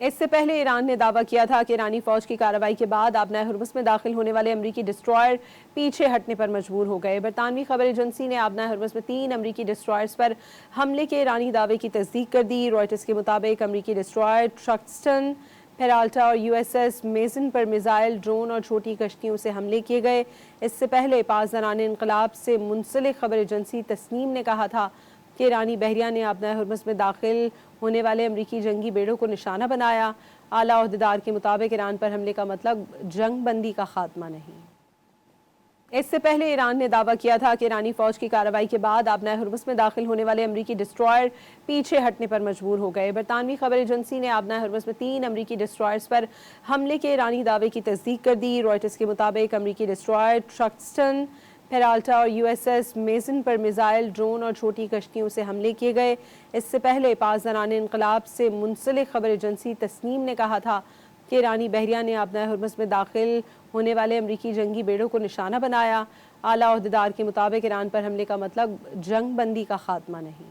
اس سے پہلے ایران نے دعویٰ کیا تھا کہ ایرانی فوج کی کارروائی کے بعد آبنائے ہرمز میں داخل ہونے والے امریکی ڈسٹرائر پیچھے ہٹنے پر مجبور ہو گئے۔ برطانوی خبر ایجنسی نے آبنائے ہرمز میں 3 امریکی ڈسٹرائرز پر حملے کے ایرانی دعوے کی تصدیق کر دی۔ رائٹرز کے مطابق امریکی ڈسٹرائر ٹرکسٹن، پیرالٹا اور یو ایس ایس میزن پر میزائل، ڈرون اور چھوٹی کشتیوں سے حملے کیے گئے۔ اس سے پہلے پاسداران انقلاب سے منسلک خبر ایجنسی تسنیم نے کہا تھا کہ ایرانی بحریہ نے آبنائے ہرمز میں داخل ہونے والے امریکی جنگی بیڑوں کو نشانہ بنایا۔ اعلیٰ عہدیدار کے مطابق ایران پر حملے کا مطلب جنگ بندی کا خاتمہ نہیں۔ اس سے پہلے ایران نے دعویٰ کیا تھا کہ ایرانی فوج کی کارروائی کے بعد آبنائے ہرمز میں داخل ہونے والے امریکی ڈسٹرائر پیچھے ہٹنے پر مجبور ہو گئے۔ برطانوی خبر ایجنسی نے آبنائے ہرمز میں 3 امریکی ڈسٹرائرز پر حملے کے ایرانی دعوے کی تصدیق کر دی۔ رائٹرز کے مطابق امریکی ڈسٹرائر ٹرکسٹن، پیرالٹا اور یو ایس ایس میزن پر میزائل، ڈرون اور چھوٹی کشتیوں سے حملے کیے گئے۔ اس سے پہلے پاسداران انقلاب سے منسلک خبر ایجنسی تسنیم نے کہا تھا کہ ایرانی بحریہ نے آبنائے ہرمز میں داخل ہونے والے امریکی جنگی بیڑوں کو نشانہ بنایا۔ اعلیٰ عہدیدار کے مطابق ایران پر حملے کا مطلب جنگ بندی کا خاتمہ نہیں۔